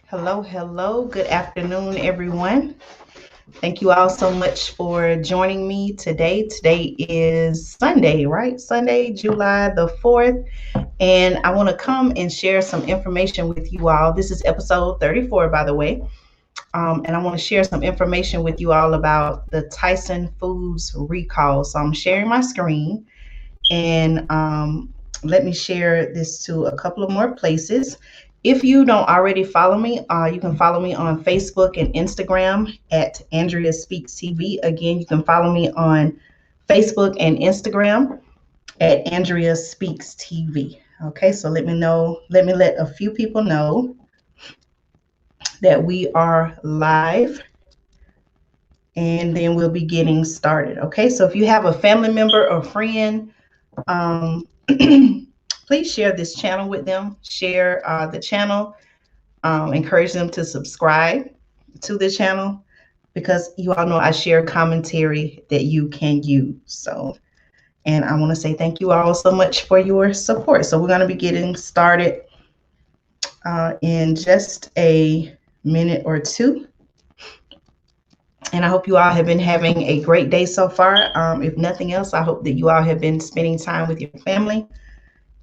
Hello, hello. Good afternoon, everyone. Thank you all so much for joining me today. Today is Sunday, right? Sunday, July the 4th. And I want to come and share some information with you all. This is episode 34, by the way. And I want to share some information with you all about the Tyson Foods recall. So I'm sharing my screen and let me share this to a couple of more places. If you don't already follow me, you can follow me on Facebook and Instagram at Andrea Speaks TV. Again, you can follow me on Facebook and Instagram at Andrea Speaks TV. Okay, so let me let a few people know that we are live, and then we'll be getting started. Okay, so if you have a family member or friend, um, please share this channel with them. Share the channel. Encourage them to subscribe to the channel because you all know I share commentary that you can use. So, and I want to say thank you all so much for your support. So we're going to be getting started in just a minute or two. And I hope you all have been having a great day so far. If nothing else, I hope that you all have been spending time with your family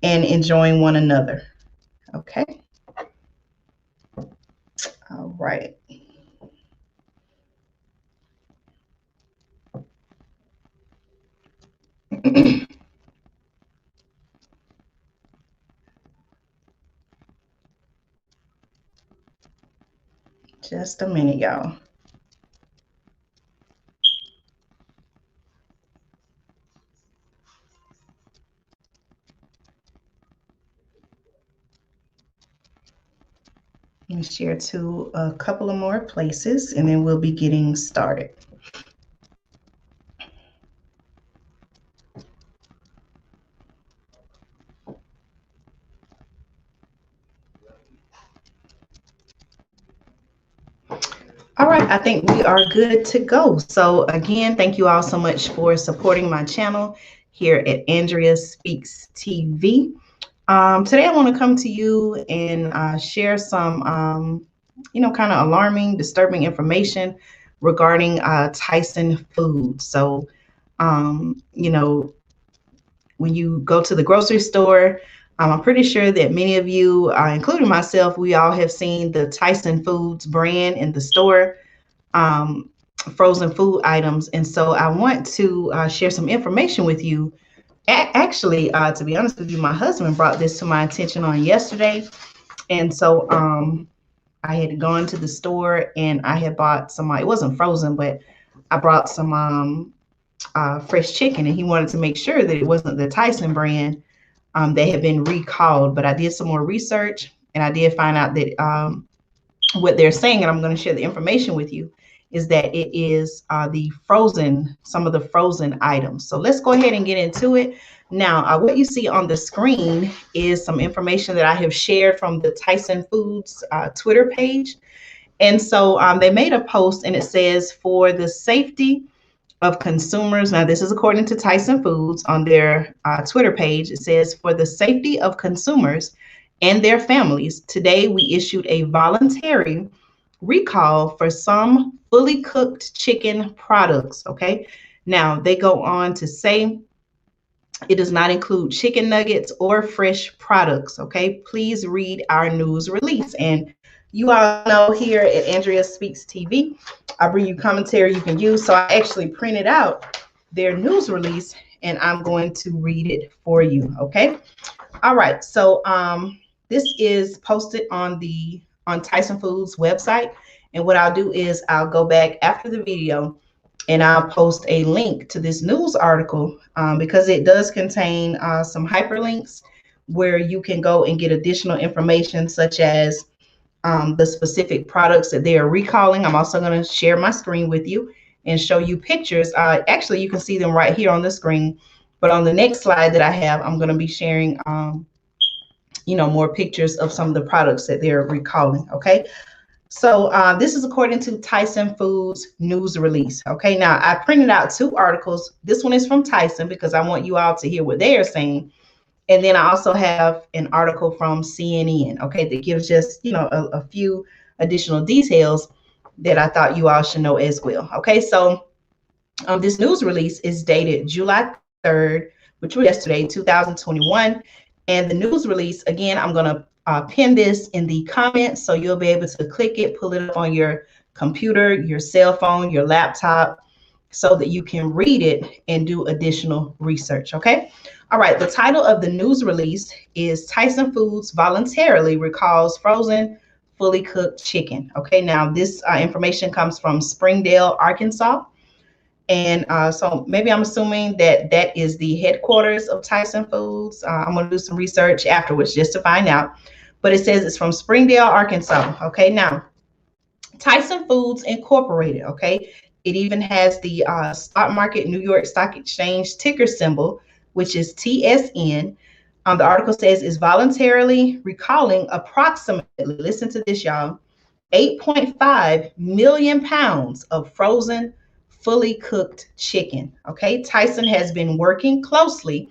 and enjoying one another. Okay. All right. Just a minute, y'all. Let me share to a couple of more places and then we'll be getting started. All right, I think we are good to go. So again, thank you all so much for supporting my channel here at Andrea Speaks TV. Today I want to come to you and share some, kind of alarming, disturbing information regarding Tyson Foods. So, when you go to the grocery store, I'm pretty sure that many of you, including myself, we all have seen the Tyson Foods brand in the store, frozen food items. And so I want to share some information with you. Actually, to be honest with you, my husband brought this to my attention on yesterday. And so I had gone to the store and I had bought some, it wasn't frozen, but I brought some fresh chicken, and he wanted to make sure that it wasn't the Tyson brand that had been recalled. But I did some more research and I did find out that what they're saying, and I'm going to share the information with you, is that it is some of the frozen items. So let's go ahead and get into it. Now, what you see on the screen is some information that I have shared from the Tyson Foods Twitter page. And so they made a post and it says, for the safety of consumers. Now, this is according to Tyson Foods on their Twitter page. It says, for the safety of consumers and their families, today we issued a voluntary recall for some fully cooked chicken products. Okay. Now, they go on to say it does not include chicken nuggets or fresh products. Okay. Please read our news release. And you all know here at Andrea Speaks TV, I bring you commentary you can use. So I actually printed out their news release and I'm going to read it for you. Okay. All right. So this is posted on Tyson Foods website. And what I'll do is I'll go back after the video and I'll post a link to this news article because it does contain some hyperlinks where you can go and get additional information, such as the specific products that they are recalling. I'm also going to share my screen with you and show you pictures. Actually, you can see them right here on the screen. But on the next slide that I have, I'm going to be sharing, more pictures of some of the products that they're recalling. Okay. So this is according to Tyson Foods news release. Okay, now I printed out two articles. This one is from Tyson because I want you all to hear what they are saying. And then I also have an article from CNN, okay, that gives just, a few additional details that I thought you all should know as well. Okay, so this news release is dated July 3rd, which was yesterday, 2021. And the news release, again, I'm going to pin this in the comments so you'll be able to click it, pull it up on your computer, your cell phone, your laptop, so that you can read it and do additional research. Okay. All right. The title of the news release is Tyson Foods voluntarily recalls frozen fully cooked chicken. Okay. Now, this information comes from Springdale, Arkansas. And so maybe I'm assuming that that is the headquarters of Tyson Foods. I'm going to do some research afterwards just to find out. But it says it's from Springdale, Arkansas. Okay, now Tyson Foods Incorporated. Okay, it even has the stock market New York Stock Exchange ticker symbol, which is TSN. The article says is voluntarily recalling approximately, listen to this, y'all, 8.5 million pounds of frozen fully cooked chicken. Okay, Tyson has been working closely,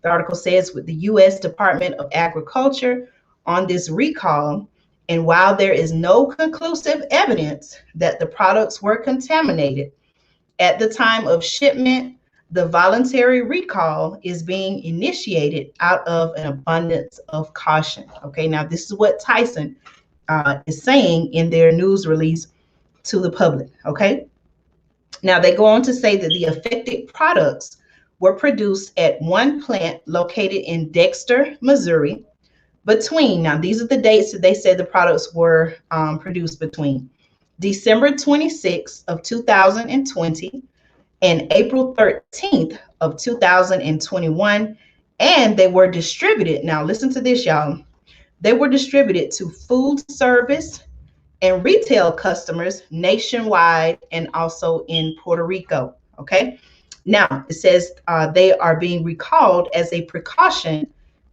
the article says, with the U.S. Department of Agriculture on this recall. And while there is no conclusive evidence that the products were contaminated at the time of shipment, the voluntary recall is being initiated out of an abundance of caution. Okay, now this is what Tyson is saying in their news release to the public. Okay. Now, they go on to say that the affected products were produced at one plant located in Dexter, Missouri, now these are the dates that they said the products were produced between December 26th of 2020 and April 13th of 2021. And they were distributed. Now, listen to this, y'all. They were distributed to food service and retail customers nationwide and also in Puerto Rico. Okay. Now it says they are being recalled as a precaution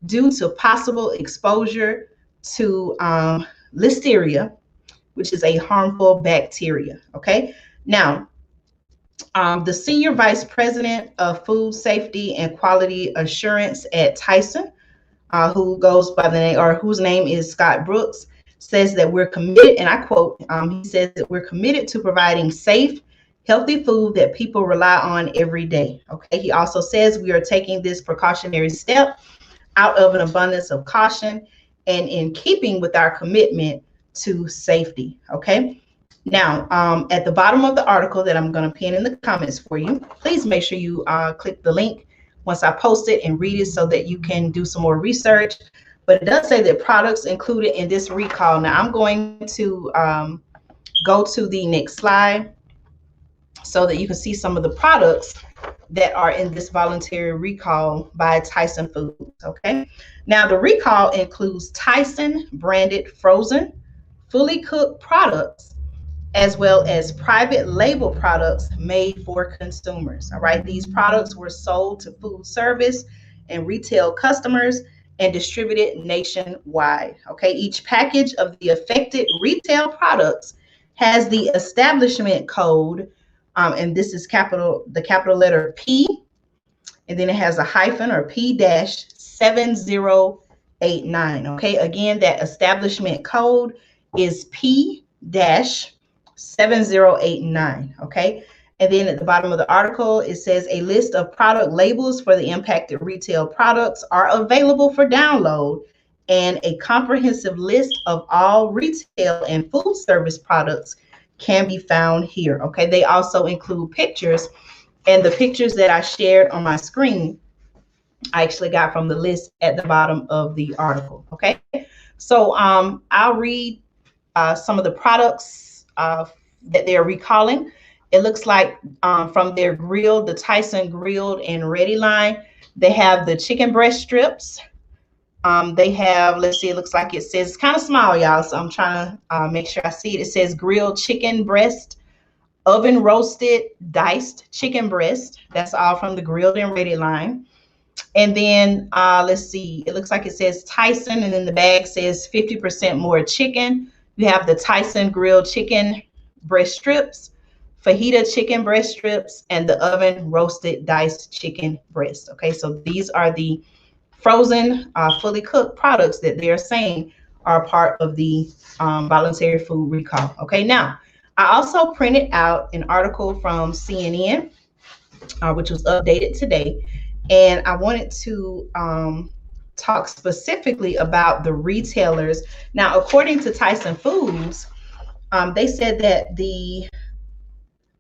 due to possible exposure to Listeria, which is a harmful bacteria. Okay. Now, the senior vice president of food safety and quality assurance at Tyson, who goes by the name, or whose name is Scott Brooks, says that we're committed, and I quote, he says that we're committed to providing safe, healthy food that people rely on every day. Okay. He also says we are taking this precautionary step out of an abundance of caution and in keeping with our commitment to safety. Okay. Now, at the bottom of the article that I'm going to pin in the comments for you, please make sure you click the link once I post it and read it so that you can do some more research. But it does say that products included in this recall. Now, I'm going to go to the next slide so that you can see some of the products that are in this voluntary recall by Tyson Foods. Okay. Now, the recall includes Tyson branded frozen, fully cooked products, as well as private label products made for consumers. All right. These products were sold to food service and retail customers and distributed nationwide. Okay. Each package of the affected retail products has the establishment code, and this is the capital letter P, and then it has a hyphen or P-7089. Okay. Again, that establishment code is P-7089. Okay. And then at the bottom of the article, it says a list of product labels for the impacted retail products are available for download, and a comprehensive list of all retail and food service products can be found here. Okay. They also include pictures, and the pictures that I shared on my screen, I actually got from the list at the bottom of the article. Okay. So I'll read some of the products that they're recalling. It looks like from their grilled, the Tyson grilled and ready line, they have the chicken breast strips. They have, let's see, it looks like it says, it's kind of small, y'all, so I'm trying to make sure I see it. It says grilled chicken breast, oven roasted diced chicken breast. That's all from the grilled and ready line. And then let's see, it looks like it says Tyson, and then the bag says 50% more chicken. You have the Tyson grilled chicken breast strips, fajita chicken breast strips, and the oven roasted diced chicken breast. Okay, so these are the frozen, fully cooked products that they're saying are part of the voluntary food recall. Okay, now I also printed out an article from CNN, which was updated today, and I wanted to talk specifically about the retailers. Now, according to Tyson Foods, they said that the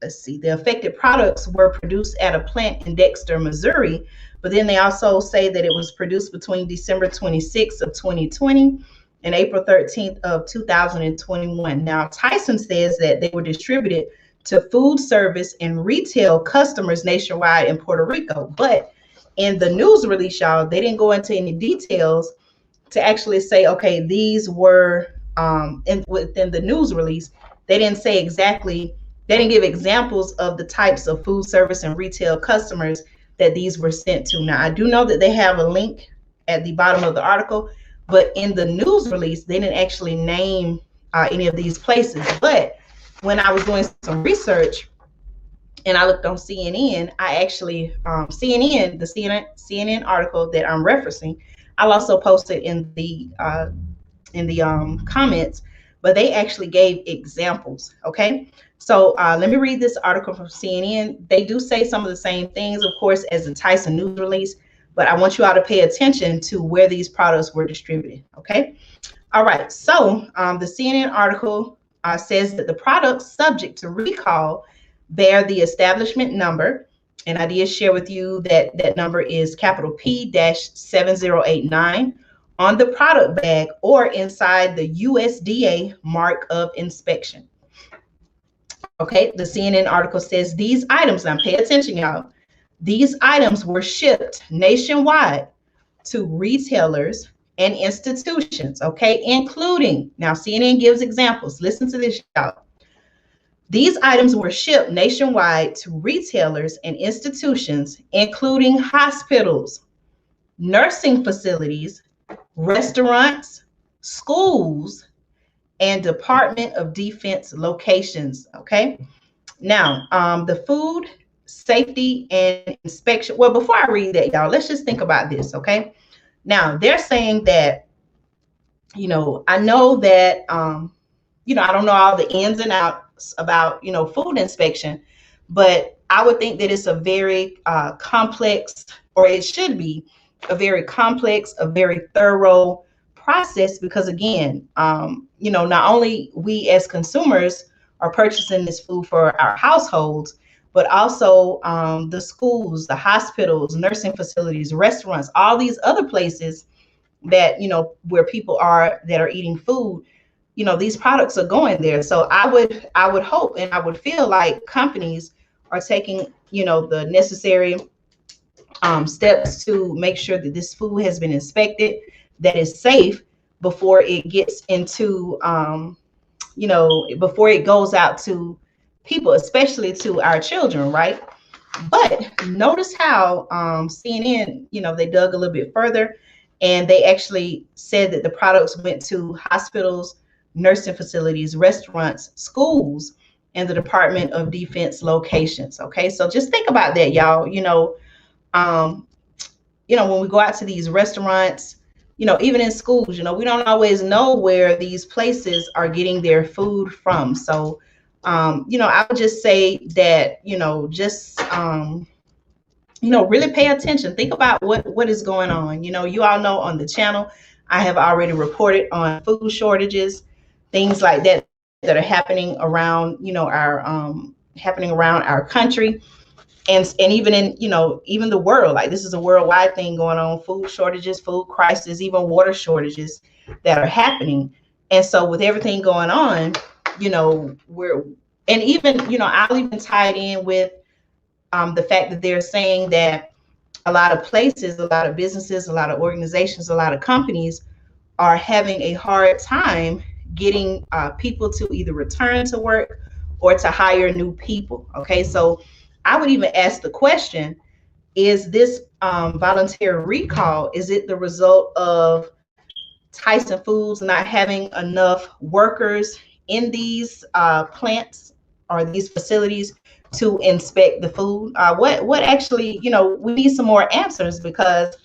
affected products were produced at a plant in Dexter, Missouri, but then they also say that it was produced between December 26th of 2020 and April 13th of 2021. Now, Tyson says that they were distributed to food service and retail customers nationwide in Puerto Rico. But in the news release, y'all, they didn't go into any details to actually say, okay, these were within the news release. They didn't say exactly, they didn't give examples of the types of food service and retail customers that these were sent to. Now, I do know that they have a link at the bottom of the article, but in the news release, they didn't actually name any of these places. But when I was doing some research and I looked on CNN, I actually, CNN article that I'm referencing, I'll also post it in the comments, but they actually gave examples. Okay, so let me read this article from CNN. They do say some of the same things, of course, as the Tyson news release, but I want you all to pay attention to where these products were distributed. Okay, all right. So the CNN article says that the products subject to recall bear the establishment number, and I did share with you that that number is capital P-7089 on the product bag or inside the USDA mark of inspection. Okay, the CNN article says these items, now pay attention, y'all, these items were shipped nationwide to retailers and institutions, okay, including, now CNN gives examples. Listen to this, y'all. These items were shipped nationwide to retailers and institutions, including hospitals, nursing facilities, restaurants, schools, and Department of Defense locations. Okay. Now, the food safety and inspection. Well, before I read that, y'all, let's just think about this. Okay. Now, they're saying that, I know that, I don't know all the ins and outs about, food inspection, but I would think that it's a very complex, or it should be a very complex, a very thorough process, because again, not only we as consumers are purchasing this food for our households, but also the schools, the hospitals, nursing facilities, restaurants, all these other places that, where people are that are eating food, these products are going there. So I would hope, and I would feel like companies are taking, the necessary steps to make sure that this food has been inspected, that is safe before it gets into, before it goes out to people, especially to our children, right? But notice how CNN, they dug a little bit further, and they actually said that the products went to hospitals, nursing facilities, restaurants, schools, and the Department of Defense locations. Okay, so just think about that, y'all. When we go out to these restaurants, even in schools, we don't always know where these places are getting their food from. So, I would just say that, really pay attention. Think about what is going on. You all know on the channel, I have already reported on food shortages, things like that that are happening around, happening around our country, and even in, even the world. Like, this is a worldwide thing going on: food shortages, food crisis, even water shortages that are happening. And so with everything going on, and even, I'll even tie it in with the fact that they're saying that a lot of places, a lot of businesses, a lot of organizations, a lot of companies are having a hard time getting people to either return to work or to hire new people. Okay, so I would even ask the question, is this voluntary recall, is it the result of Tyson Foods not having enough workers in these plants or these facilities to inspect the food? What actually, we need some more answers, because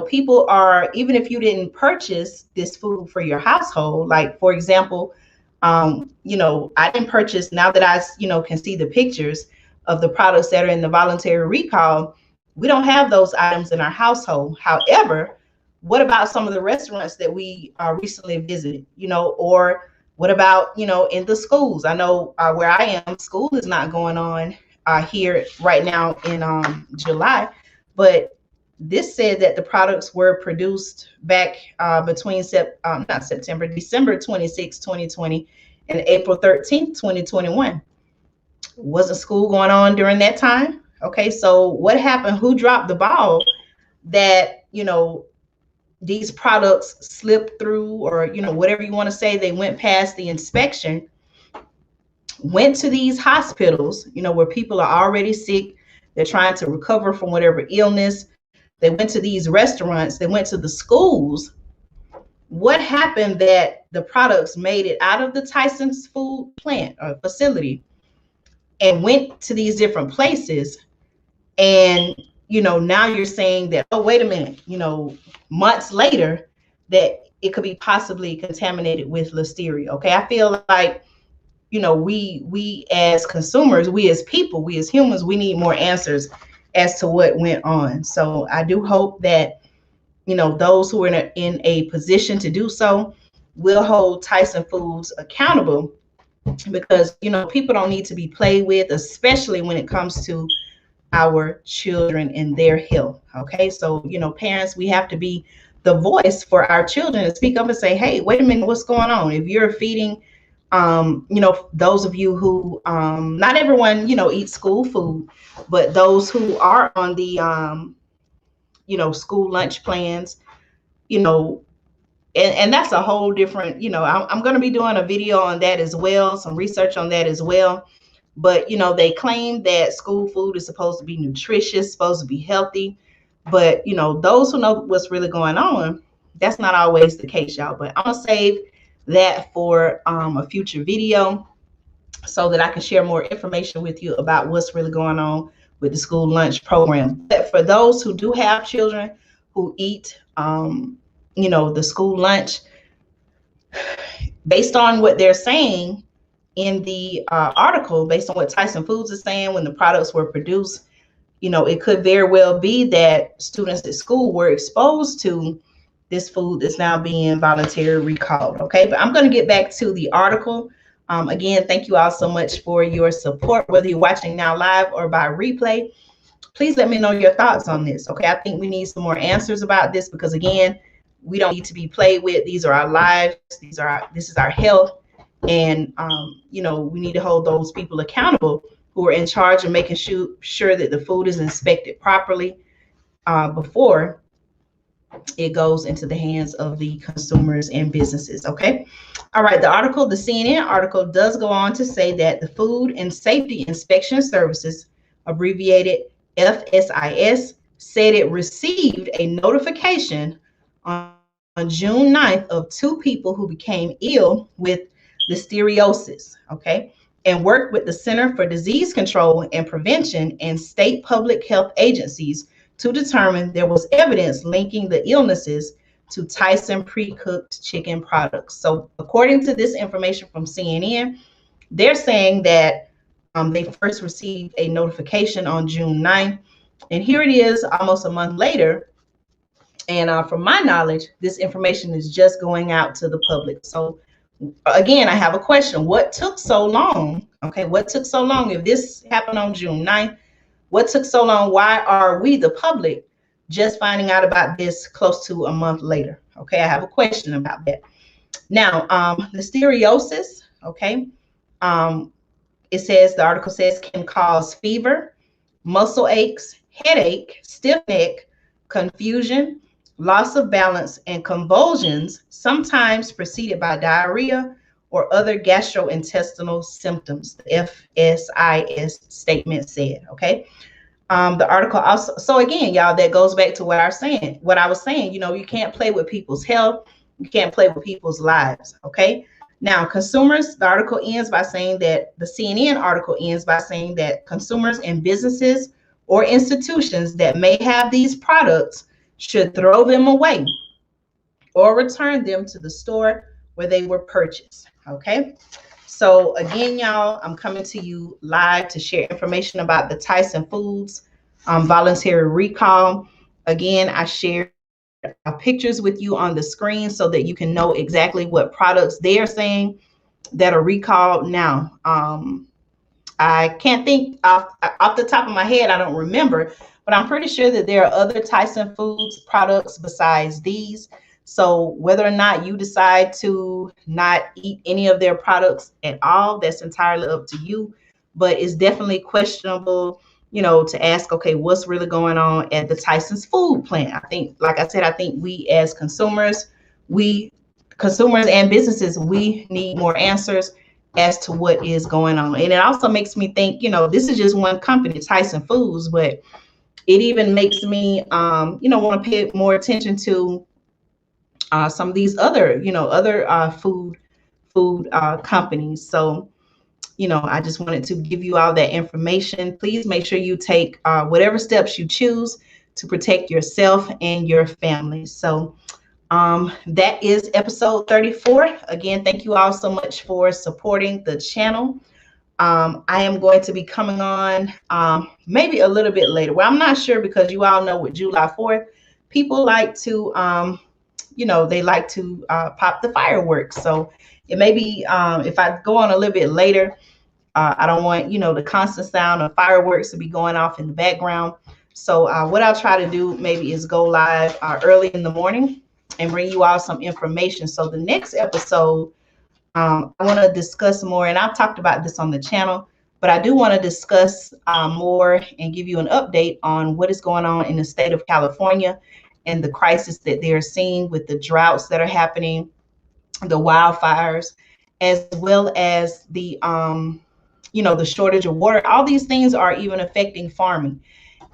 people are, even if you didn't purchase this food for your household, like for example, I didn't purchase, now that I, can see the pictures of the products that are in the voluntary recall, we don't have those items in our household. However, what about some of the restaurants that we recently visited, or what about, in the schools? I know where I am, school is not going on here right now in July, but this said that the products were produced back between not September, December 26, 2020 and April 13th, 2021. Wasn't school going on during that time? Okay, so what happened? Who dropped the ball that, these products slipped through, or, whatever you want to say, they went past the inspection, went to these hospitals, where people are already sick. They're trying to recover from whatever illness. They went to these restaurants, they went to the schools. What happened that the products made it out of the Tyson's food plant or facility and went to these different places? And, now you're saying that, oh, wait a minute, months later, that it could be possibly contaminated with listeria. Okay, I feel like, we as consumers, we as people, we as humans, we need more answers as to what went on. So I do hope that, those who are in a position to do so will hold Tyson Foods accountable, because, people don't need to be played with, especially when it comes to our children and their health. Okay, so, parents, we have to be the voice for our children and speak up and say, hey, wait a minute, what's going on? If you're feeding those of you who, not everyone, eats school food, but those who are on the, school lunch plans, and that's a whole different, I'm going to be doing a video on that as well, some research on that as well. But, they claim that school food is supposed to be nutritious, supposed to be healthy. But, those who know what's really going on, that's not always the case, y'all. But I'm going to save that for a future video so that I can share more information with you about what's really going on with the school lunch program. But for those who do have children who eat, the school lunch, based on what they're saying in the article, based on what Tyson Foods is saying, when the products were produced, it could very well be that students at school were exposed to this food that's now being voluntarily recalled. Okay, but I'm going to get back to the article. Again, thank you all so much for your support, whether you're watching now live or by replay. Please let me know your thoughts on this. Okay, I think we need some more answers about this, because again, we don't need to be played with. These are our lives. This is our health. And, we need to hold those people accountable who are in charge of making sure that the food is inspected properly before it goes into the hands of the consumers and businesses. Okay. All right. The CNN article does go on to say that the Food and Safety Inspection Services, abbreviated FSIS, said it received a notification on June 9th of 2 people who became ill with listeriosis, okay, and worked with the Center for Disease Control and Prevention and state public health agencies to determine there was evidence linking the illnesses to Tyson pre-cooked chicken products. So according to this information from CNN, they're saying that they first received a notification on June 9th, and here it is almost a month later. And from my knowledge, this information is just going out to the public. So again, I have a question. What took so long? Okay, what took so long? If this happened on June 9th, what took so long? Why are we, the public, just finding out about this close to a month later? Okay, I have a question about that. Now, listeriosis, okay, it says, the article says, can cause fever, muscle aches, headache, stiff neck, confusion, loss of balance, and convulsions, sometimes preceded by diarrhea or other gastrointestinal symptoms, the FSIS statement said. Okay. The article also, so again, y'all, that goes back to what I was saying, you can't play with people's health. You can't play with people's lives. Okay. Now, consumers, the article ends by saying that, the CNN article ends by saying that consumers and businesses or institutions that may have these products should throw them away or return them to the store where they were purchased. Okay. So again, y'all, I'm coming to you live to share information about the Tyson Foods voluntary recall. Again, I shared pictures with you on the screen so that you can know exactly what products they are saying that are recalled now. I can't think off the top of my head, I don't remember, but I'm pretty sure that there are other Tyson Foods products besides these. So whether or not you decide to not eat any of their products at all, that's entirely up to you. But it's definitely questionable, to ask, okay, what's really going on at the Tyson's food plant? I think, like I said, I think we consumers and businesses, we need more answers as to what is going on. And it also makes me think, this is just one company, Tyson Foods, but it even makes me, want to pay more attention to some of these other, food companies. So, I just wanted to give you all that information. Please make sure you take whatever steps you choose to protect yourself and your family. So that is episode 34. Again, thank you all so much for supporting the channel. I am going to be coming on maybe a little bit later. Well, I'm not sure, because you all know with July 4th, people like to, they like to pop the fireworks. So it may be, if I go on a little bit later, I don't want, the constant sound of fireworks to be going off in the background. So what I'll try to do maybe is go live early in the morning and bring you all some information. So the next episode, I want to discuss more, and I've talked about this on the channel, but I do want to discuss more and give you an update on what is going on in the state of California and the crisis that they're seeing with the droughts that are happening, the wildfires, as well as the, the shortage of water. All these things are even affecting farming.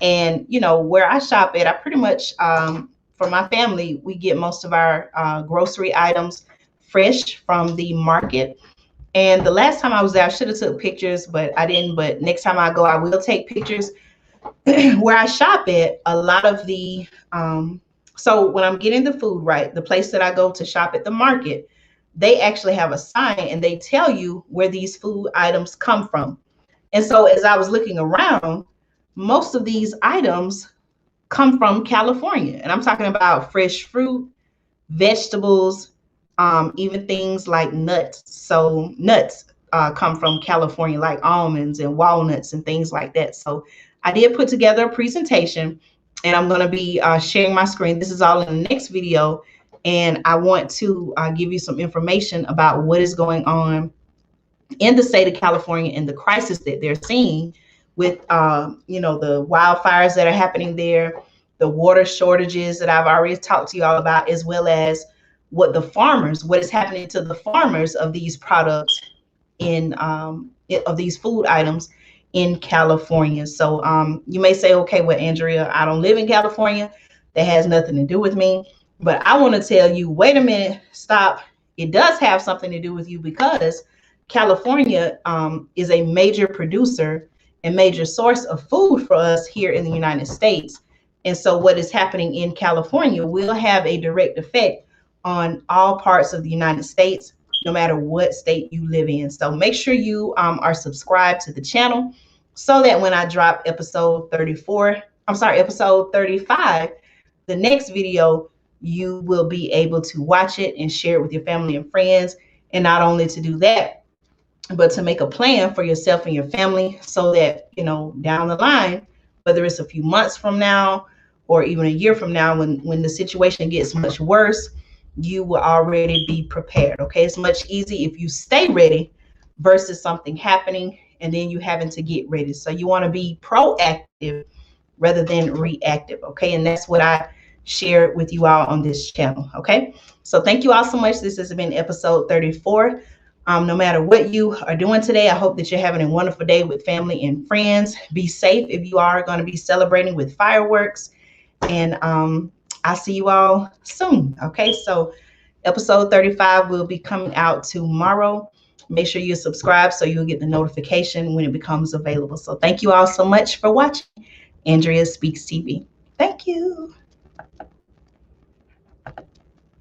And, where I shop at, I pretty much, for my family, we get most of our grocery items fresh from the market. And the last time I was there, I should have took pictures, but I didn't. But next time I go, I will take pictures. Where I shop at, a lot of the, so when I'm getting the food, right, the place that I go to shop at the market, they actually have a sign and they tell you where these food items come from. And so as I was looking around, most of these items come from California. And I'm talking about fresh fruit, vegetables, even things like nuts. So nuts come from California, like almonds and walnuts and things like that. So I did put together a presentation, and I'm going to be sharing my screen. This is all in the next video. And I want to give you some information about what is going on in the state of California and the crisis that they're seeing with, the wildfires that are happening there, the water shortages that I've already talked to you all about, as well as what is happening to the farmers of these products of these food items in California. So you may say, okay, well, Andrea, I don't live in California. That has nothing to do with me. But I want to tell you, wait a minute, stop. It does have something to do with you, because California is a major producer and major source of food for us here in the United States. And so what is happening in California will have a direct effect on all parts of the United States, no matter what state you live in. So make sure you are subscribed to the channel so that when I drop episode 35, the next video, you will be able to watch it and share it with your family and friends. And not only to do that, but to make a plan for yourself and your family so that, down the line, whether it's a few months from now or even a year from now, when the situation gets much worse, you will already be prepared. Okay. It's much easier if you stay ready versus something happening and then you having to get ready. So you want to be proactive rather than reactive. Okay. And that's what I share with you all on this channel. Okay. So thank you all so much. This has been episode 34. No matter what you are doing today, I hope that you're having a wonderful day with family and friends. Be safe if you are going to be celebrating with fireworks. And I'll see you all soon. Okay, so episode 35 will be coming out tomorrow. Make sure you subscribe so you'll get the notification when it becomes available. So thank you all so much for watching Andrea Speaks TV. Thank you.